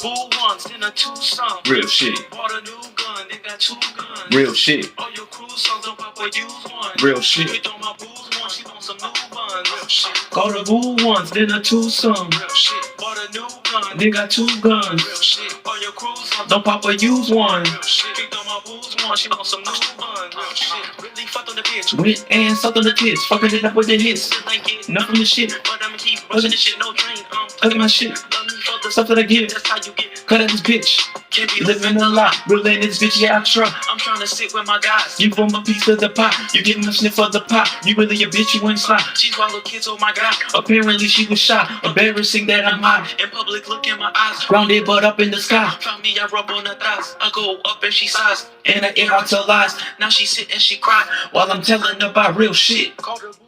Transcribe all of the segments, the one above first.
boo ones in a Tucson. Real shit. Bought a new gun, they got 2 guns. Real shit. All your crew songs don't pop or use one. Real shit. We throw my booze one, she want some new buns. Real shit. Call the boo ones, then a Tucson. Real shit. Bought a new gun, They got 2 guns. real shit. All your crew songs Don't pop or use one. real shit. We throw my booze one, she want some new buns. Real shit. Really fucked on the bitch. Went and sucked on the tits, fucking it up with the hits. Still ain't getting Enough from the shit. but I'ma keep rushing this shit, no drain. Look at my shit. Love me for the Stuff that I get. that's how you get. Cut out this bitch. Can't be Living a lot. Real in this bitch, yeah, I try. I'm trying to sit with my guys. Give them a piece of the pie. You give them a sniff of the pie. You really a bitch, you ain't sly. She swallow kids, oh my god. Apparently she was shy. Embarrassing that I'm hot. In public, look in my eyes. Grounded but up in the sky. Found me, I rub on her thighs. I go up and she sighs. And I air out to lies. Now she sit and she cry. While I'm telling about real shit. Called her boo.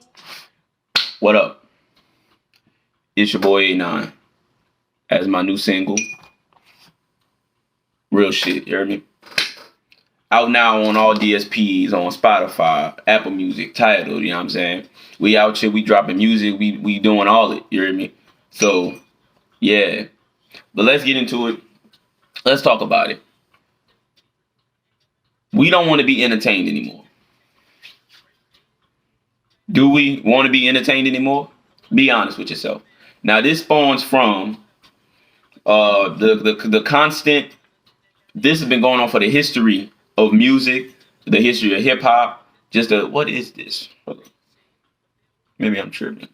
What up? It's your boy KxngAnon. As my new single. Real shit, you heard me? Out now on all DSPs, on Spotify, Apple Music, Tidal, you know what I'm saying? We out here, we dropping music, we doing all it, you heard me? So, yeah. But let's get into it. Let's talk about it. We don't want to be entertained anymore. Do we want to be entertained anymore? Be honest with yourself. Now, this spawns from the constant. This has been going on for the history of music, the history of hip hop. What is this? Maybe I'm tripping.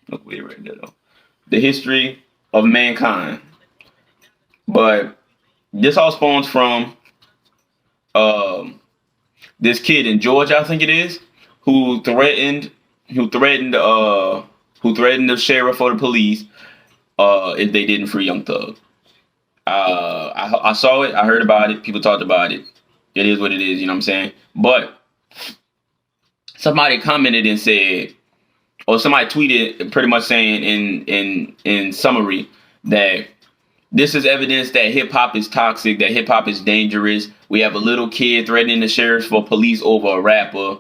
Look weird right there though. The history of mankind. But this all spawns from this kid in Georgia, I think it is, who threatened the sheriff or the police if they didn't free Young Thug. I saw it, I heard about it, people talked about it. It is what it is, you know what I'm saying? But somebody commented and said, or somebody tweeted pretty much saying in summary that this is evidence that hip hop is toxic, that hip hop is dangerous. We have a little kid threatening the sheriff for police over a rapper.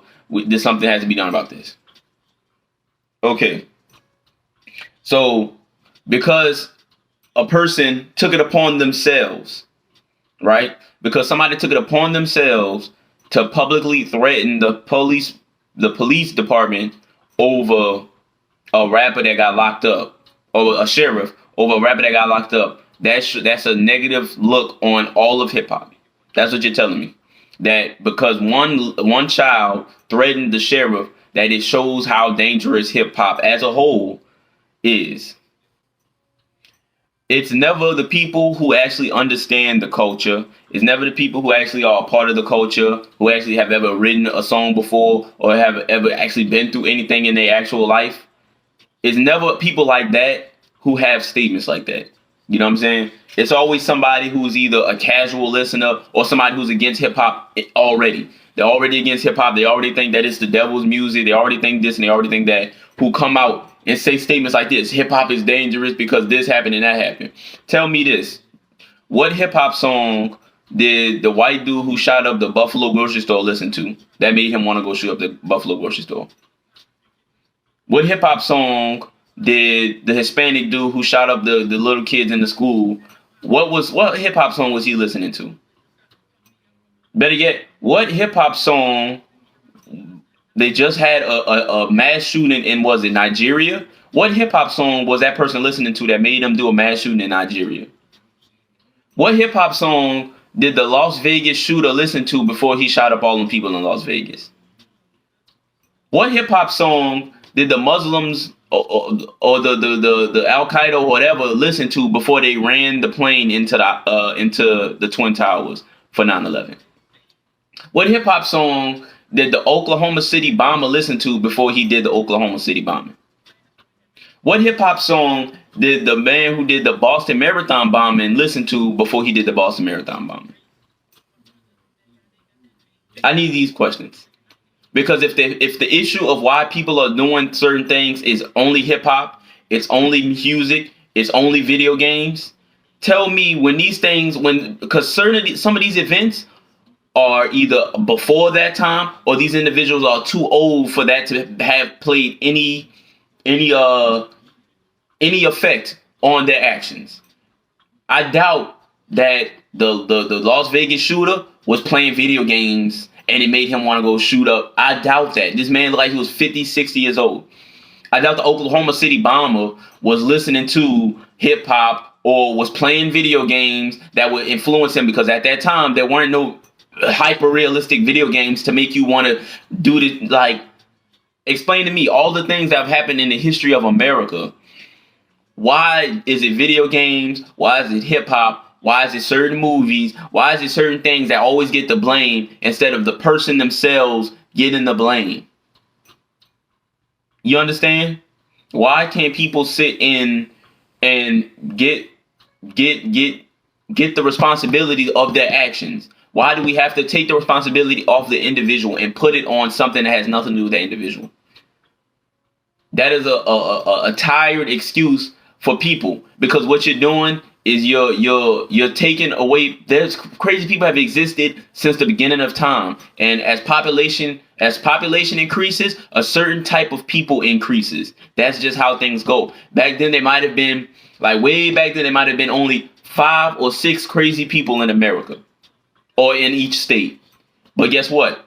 Something has to be done about this. Okay. So because a person took it upon themselves, right? Because somebody took it upon themselves to publicly threaten the police department over a rapper that got locked up, or a sheriff over a rapper that got locked up. That's a negative look on all of hip hop. That's what you're telling me. That because one child threatened the sheriff, that it shows how dangerous hip hop as a whole is. It's never the people who actually understand the culture. It's never the people who actually are a part of the culture, who actually have ever written a song before or have ever actually been through anything in their actual life. It's never people like that who have statements like that. You know what I'm saying? It's always somebody who's either a casual listener or somebody who's against hip hop already. They're already against hip hop. They already think that it's the devil's music. They already think this and they already think that, who come out and say statements like this. Hip hop is dangerous because this happened and that happened. Tell me this. What hip hop song did the white dude who shot up the Buffalo grocery store listen to that made him want to go shoot up the Buffalo grocery store? What hip hop song did the Hispanic dude who shot up the little kids in the school, what hip hop song was he listening to? Better yet, what hip hop song, they just had a mass shooting in, was it Nigeria? What hip hop song was that person listening to that made them do a mass shooting in Nigeria? What hip hop song did the Las Vegas shooter listen to before he shot up all the people in Las Vegas? What hip hop song did the Muslims or the Al Qaeda or whatever listen to before they ran the plane into the Twin Towers for 9/11? What hip hop song did the Oklahoma City bomber listen to before he did the Oklahoma City bombing? What hip hop song did the man who did the Boston Marathon bombing listen to before he did the Boston Marathon bombing? I need these questions. Because if the issue of why people are doing certain things is only hip hop, it's only music, it's only video games, tell me when these things, because some of these events are either before that time or these individuals are too old for that to have played any effect on their actions. I doubt that the Las Vegas shooter was playing video games and it made him want to go shoot up. I doubt that. This man looked like he was 50, 60 years old. I doubt the Oklahoma City bomber was listening to hip hop or was playing video games that would influence him, because at that time there weren't no hyper realistic video games to make you want to do this. Like, explain to me all the things that have happened in the history of America. Why is it video games? Why is it hip hop? Why is it certain movies? Why is it certain things that always get the blame instead of the person themselves getting the blame? You understand? Why can't people sit in and get the responsibility of their actions? Why do we have to take the responsibility off the individual and put it on something that has nothing to do with that individual? That is a tired excuse for people, because what you're doing is you're taking away. There's crazy people have existed since the beginning of time, and as population increases, a certain type of people increases. That's just how things go. Back then, they might have been way back then. There might have been only 5 or 6 crazy people in America, or in each state. But guess what?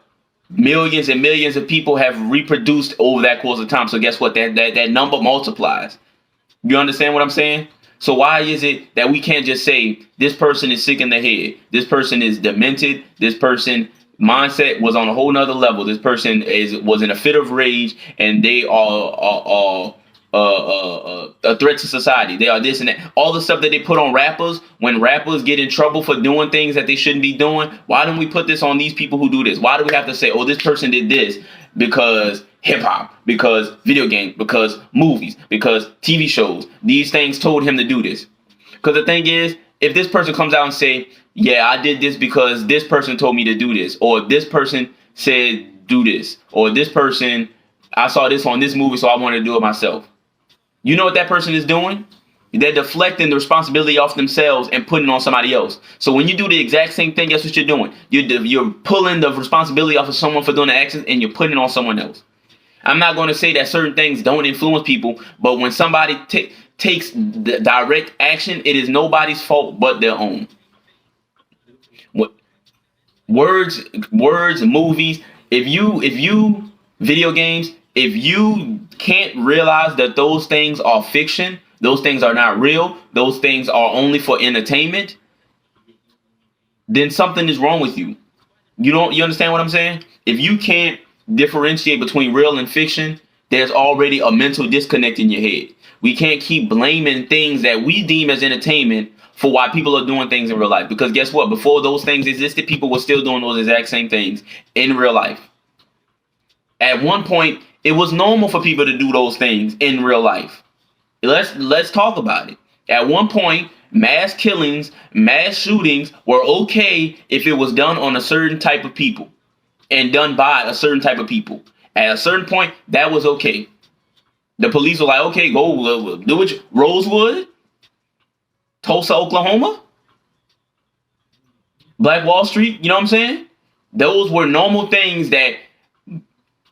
Millions and millions of people have reproduced over that course of time. So guess what? That number multiplies. You understand what I'm saying? So why is it that we can't just say this person is sick in the head, this person is demented, this person mindset was on a whole nother level, this person was in a fit of rage, and they are a threat to society. They are this and that. All the stuff that they put on rappers, when rappers get in trouble for doing things that they shouldn't be doing, why don't we put this on these people who do this? Why do we have to say, oh, this person did this because hip hop, because video games, because movies, because TV shows, these things told him to do this? Because the thing is, if this person comes out and say, yeah, I did this because this person told me to do this, or this person said do this, or this person, I saw this on this movie, so I want to do it myself. You know what that person is doing? They're deflecting the responsibility off themselves and putting it on somebody else. So when you do the exact same thing, guess what you're doing? You're pulling the responsibility off of someone for doing the actions, and you're putting it on someone else. I'm not going to say that certain things don't influence people, but when somebody takes the direct action, it is nobody's fault but their own. Words, movies. If you video games, if you can't realize that those things are fiction, those things are not real, those things are only for entertainment, then something is wrong with you. You understand what I'm saying? If you can't differentiate between real and fiction, there's already a mental disconnect in your head. We can't keep blaming things that we deem as entertainment for why people are doing things in real life. Because guess what? Before those things existed, people were still doing those exact same things in real life. At one point, it was normal for people to do those things in real life. Let's talk about it. At one point, mass killings, mass shootings were okay if it was done on a certain type of people and done by a certain type of people. At a certain point, that was okay. The police were like, okay, go do it. Rosewood, Tulsa, Oklahoma, Black Wall Street, you know what I'm saying? Those were normal things that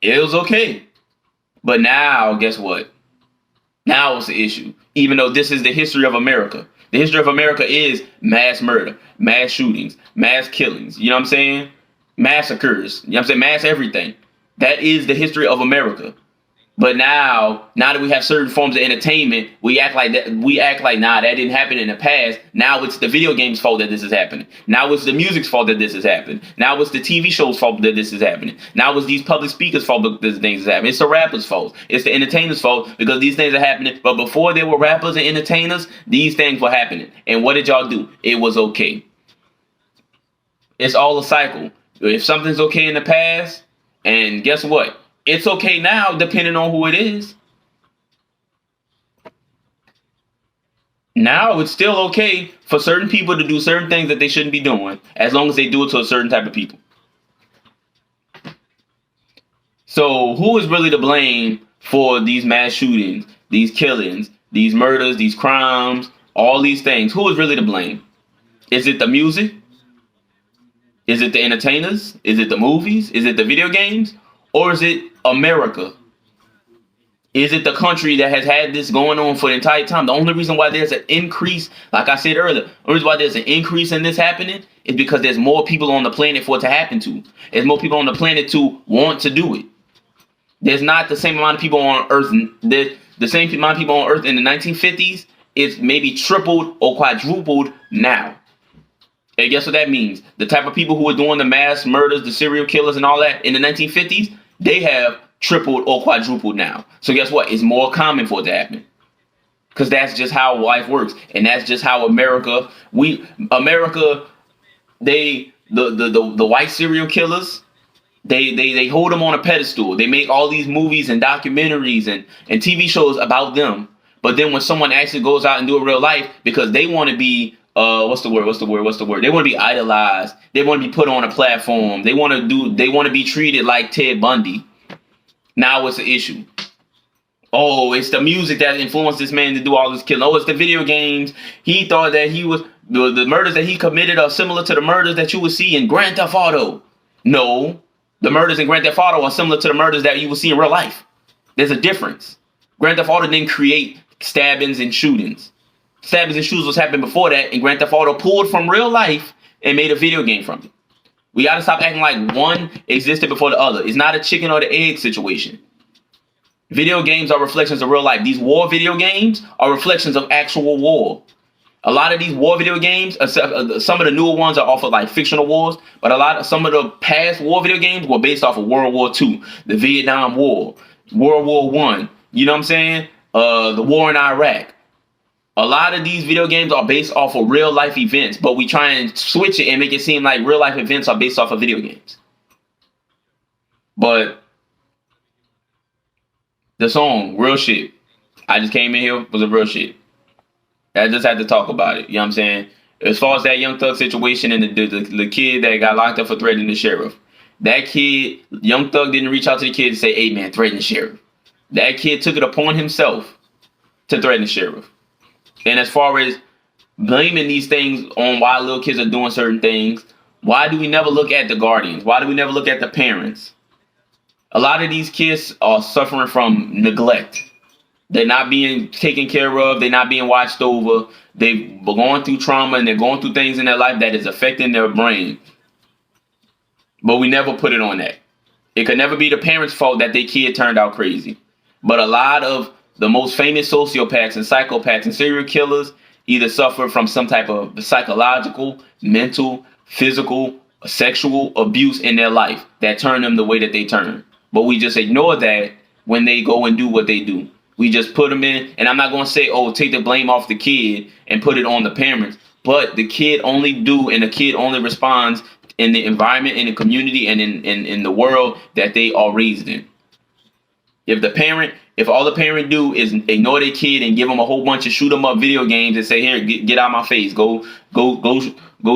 it was okay. But now, guess what? Now it's the issue. Even though this is the history of America. The history of America is mass murder, mass shootings, mass killings. You know what I'm saying? Massacres. You know what I'm saying? Mass everything. That is the history of America. But now that we have certain forms of entertainment, we act like nah, that didn't happen in the past. Now it's the video game's fault that this is happening. Now it's the music's fault that this is happening. Now it's the TV show's fault that this is happening. Now it's these public speakers' fault that these things is happening. It's the rappers' fault. It's the entertainers' fault because these things are happening. But before there were rappers and entertainers, these things were happening. And what did y'all do? It was okay. It's all a cycle. If something's okay in the past, and guess what? It's okay now, depending on who it is. Now it's still okay for certain people to do certain things that they shouldn't be doing, as long as they do it to a certain type of people. So who is really to blame for these mass shootings, these killings, these murders, these crimes, all these things? Who is really to blame? Is it the music? Is it the entertainers? Is it the movies? Is it the video games? Or is it America? Is it the country that has had this going on for the entire time? The only reason why there's an increase, like I said earlier, the only reason why there's an increase in this happening is because there's more people on the planet for it to happen to. There's more people on the planet to want to do it. There's not the same amount of people on Earth. The same amount of people on Earth in the 1950s is maybe tripled or quadrupled now. And guess what that means? The type of people who were doing the mass murders, the serial killers and all that in the 1950s, they have tripled or quadrupled now. So guess what? It's more common for it to happen. Because that's just how life works. And that's just how the white serial killers, they hold them on a pedestal. They make all these movies and documentaries and TV shows about them. But then when someone actually goes out and do it in real life, because they want to be what's the word? They want to be idolized. They want to be put on a platform. They want to be treated like Ted Bundy. Now it's an issue. Oh, it's the music that influenced this man to do all this killing. Oh, it's the video games. He thought that the murders that he committed are similar to the murders that you would see in Grand Theft Auto. No, the murders in Grand Theft Auto are similar to the murders that you will see in real life. There's a difference. Grand Theft Auto didn't create stabbings and shootings. Stabbings and shootings was happening before that, and Grand Theft Auto pulled from real life and made a video game from it. We got to stop acting like one existed before the other. It's not a chicken or the egg situation. Video games are reflections of real life. These war video games are reflections of actual war. A lot of these war video games, some of the newer ones are off of like fictional wars, but some of the past war video games were based off of World War II, the Vietnam War, World War I. You know what I'm saying? The war in Iraq. A lot of these video games are based off of real life events, but we try and switch it and make it seem like real life events are based off of video games. But the song, Real Shit, I just came in here, was a real shit. I just had to talk about it. You know what I'm saying? As far as that Young Thug situation and the kid that got locked up for threatening the sheriff. That kid, Young Thug didn't reach out to the kid and say, hey man, threaten the sheriff. That kid took it upon himself to threaten the sheriff. And as far as blaming these things on why little kids are doing certain things, why do we never look at the guardians? Why do we never look at the parents? A lot of these kids are suffering from neglect. They're not being taken care of. They're not being watched over. They're going through trauma and they're going through things in their life that is affecting their brain. But we never put it on that. It could never be the parents' fault that their kid turned out crazy. But a lot of the most famous sociopaths and psychopaths and serial killers either suffer from some type of psychological, mental, physical, sexual abuse in their life that turn them the way that they turn. But we just ignore that when they go and do what they do. We just put them in, and I'm not going to say, oh, take the blame off the kid and put it on the parents. But the kid only and the kid only responds in the environment, in the community, and in the world that they are raised in. If all the parent do is ignore their kid and give them a whole bunch of shoot 'em up video games and say, here, get out of my face, go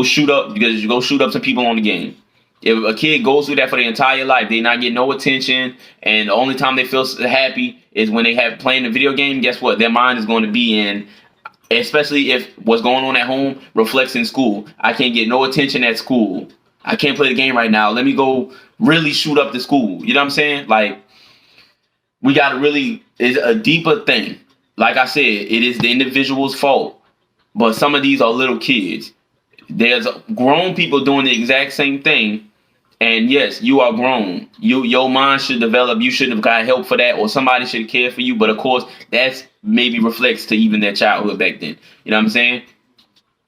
shoot up, because you go shoot up some people on the game. If a kid goes through that for their entire life, they not get no attention, and the only time they feel happy is when they have playing the video game. Guess what? Their mind is going to be in, especially if what's going on at home reflects in school. I can't get no attention at school. I can't play the game right now. Let me go really shoot up the school. You know what I'm saying? Like, we got to really, it's a deeper thing. Like I said, it is the individual's fault. But some of these are little kids. There's grown people doing the exact same thing. And yes, you are grown. Your mind should develop. You should have got help for that, or somebody should care for you. But of course, that's maybe reflects to even their childhood back then. You know what I'm saying?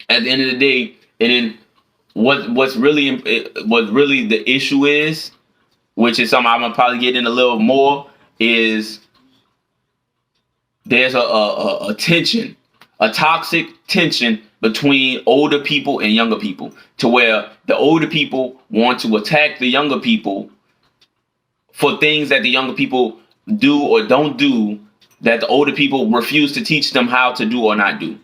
At the end of the day, and then what's really the issue is, which is something I'm gonna probably get in a little more, is there's a tension, a toxic tension between older people and younger people, to where the older people want to attack the younger people for things that the younger people do or don't do, that the older people refuse to teach them how to do or not do.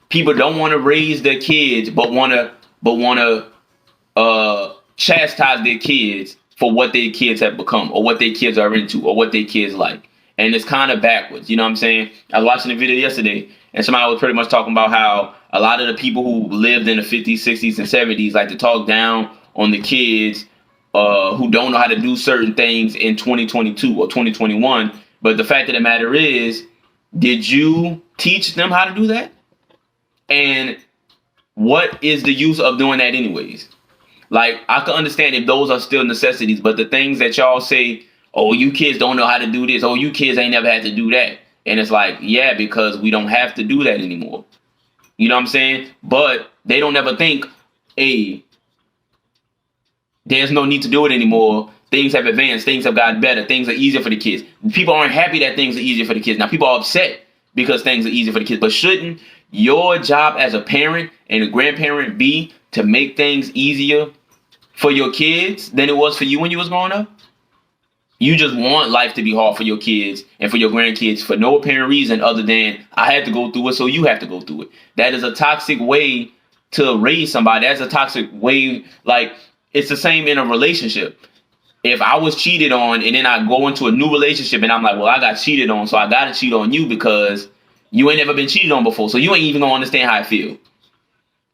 People don't want to raise their kids, but want to chastise their kids for what their kids have become, or what their kids are into, or what their kids like. And it's kind of backwards. You know what I'm saying? I was watching a video yesterday, and somebody was pretty much talking about how a lot of the people who lived in the 50s, 60s, and 70s like to talk down on the kids who don't know how to do certain things in 2022 or 2021, But the fact of the matter is, did you teach them how to do that? And what is the use of doing that anyways? Like, I can understand if those are still necessities, but the things that y'all say, oh, you kids don't know how to do this, oh, you kids ain't never had to do that. And it's like, yeah, because we don't have to do that anymore. You know what I'm saying? But they don't ever think, hey, there's no need to do it anymore. Things have advanced. Things have gotten better. Things are easier for the kids. People aren't happy that things are easier for the kids. Now, people are upset because things are easier for the kids. But shouldn't your job as a parent and a grandparent be to make things easier for your kids than it was for you when you was growing up? You just want life to be hard for your kids and for your grandkids for no apparent reason other than I had to go through it, so you have to go through it. That is a toxic way to raise somebody. That's a toxic way. Like, it's the same in a relationship. If I was cheated on and then I go into a new relationship and I'm like, well, I got cheated on, so I got to cheat on you because you ain't never been cheated on before, so you ain't even going to understand how I feel.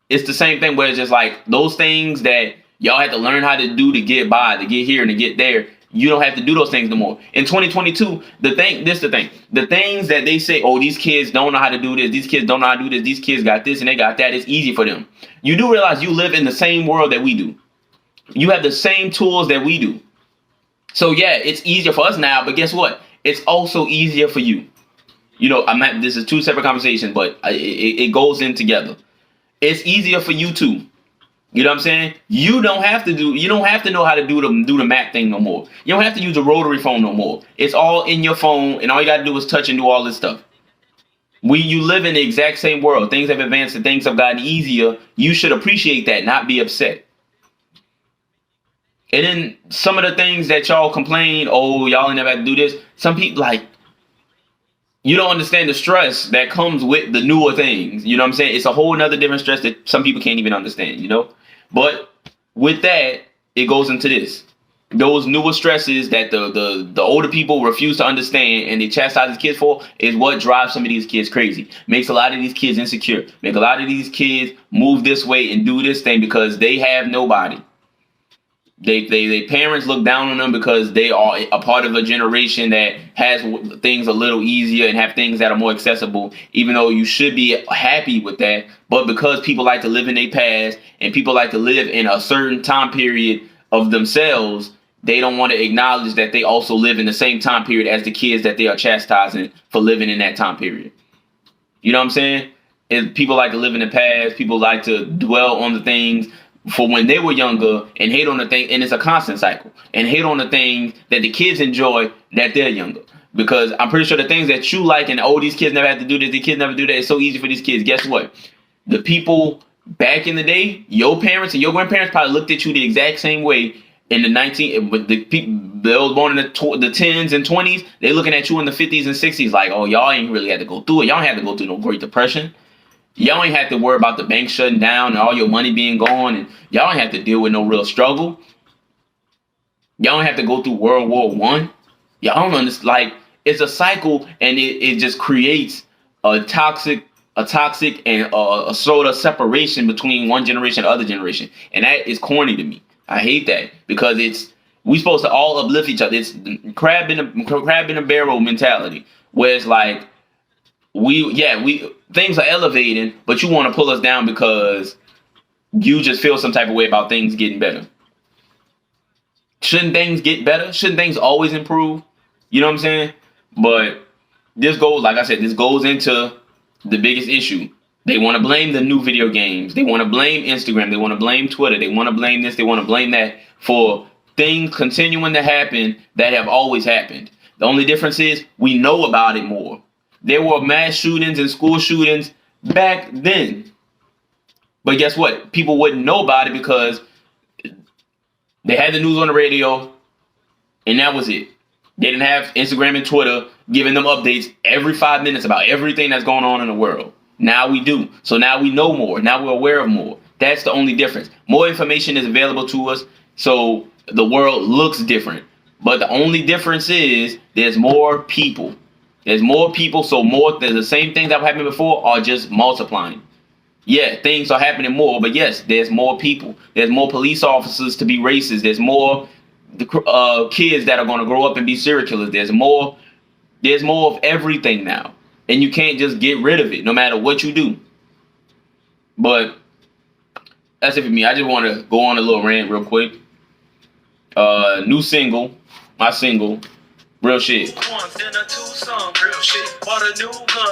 It's the same thing where it's just like those things that y'all had to learn how to do to get by, to get here and to get there. You don't have to do those things no more. In 2022, the things that they say, oh, these kids don't know how to do this, these kids don't know how to do this, these kids got this and they got that, it's easy for them. You do realize you live in the same world that we do. You have the same tools that we do. So yeah, it's easier for us now, but guess what? It's also easier for you. You know, this is two separate conversations, but it goes in together. It's easier for you too. You know what I'm saying? You don't have to know how to do the map thing no more. You don't have to use a rotary phone no more. It's all in your phone, and all you got to do is touch and do all this stuff. You live in the exact same world. Things have advanced and things have gotten easier. You should appreciate that, not be upset. And then some of the things that y'all complain, oh, y'all ain't never had to do this. Some people, like, you don't understand the stress that comes with the newer things. You know what I'm saying? It's a whole nother different stress that some people can't even understand, you know? But with that, it goes into this. Those newer stresses that the older people refuse to understand and they chastise these kids for is what drives some of these kids crazy. Makes a lot of these kids insecure. Make a lot of these kids move this way and do this thing because they have nobody. They parents look down on them because they are a part of a generation that has things a little easier and have things that are more accessible, even though you should be happy with that. But because people like to live in their past and people like to live in a certain time period of themselves, they don't want to acknowledge that they also live in the same time period as the kids that they are chastising for living in that time period. You know what I'm saying? And people like to live in the past. People like to dwell on the things for when they were younger and hate on the thing, and it's a constant cycle, and hate on the things that the kids enjoy that they're younger. Because I'm pretty sure the things that you like and, oh, these kids never have to do this, the kids never do that, it's so easy for these kids. Guess what? The people back in the day, your parents and your grandparents probably looked at you the exact same way in the people that was born in the 10s and 20s. They looking at you in the 50s and 60s like, oh, y'all ain't really had to go through it. Y'all ain't had to go through no Great Depression. Y'all ain't have to worry about the bank shutting down and all your money being gone, and y'all ain't have to deal with no real struggle. Y'all don't have to go through World War I. Y'all don't understand. Like, it's a cycle, and it just creates a toxic and a sort of separation between one generation and the other generation, and that is corny to me. I hate that because we supposed to all uplift each other. It's crab in a barrel mentality, where it's like things are elevating, but you want to pull us down because you just feel some type of way about things getting better. Shouldn't things get better? Shouldn't things always improve? You know what I'm saying? But this goes into the biggest issue. They want to blame the new video games. They want to blame Instagram. They want to blame Twitter. They want to blame this. They want to blame that for things continuing to happen that have always happened. The only difference is we know about it more. There were mass shootings and school shootings back then. But guess what? People wouldn't know about it because they had the news on the radio, and that was it. They didn't have Instagram and Twitter giving them updates every 5 minutes about everything that's going on in the world. Now we do. So now we know more. Now we're aware of more. That's the only difference. More information is available to us, so the world looks different. But the only difference is there's more people. There's more people, so there's the same things that were happening before are just multiplying. Yeah, things are happening more, but yes, there's more people. There's more police officers to be racist. There's more kids that are going to grow up and be serial killers. There's more There's more of everything now. And you can't just get rid of it, no matter what you do. But that's it for me. I just want to go on a little rant real quick. New single, my single, real shit.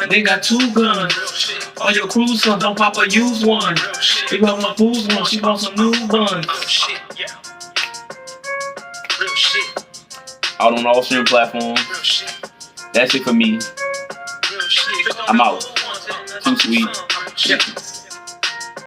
They got 2 guns. All your crew sons, don't pop a used one. They got my booze one, she bought some new buns. Out on all streaming platforms. That's it for me. I'm out. Too sweet.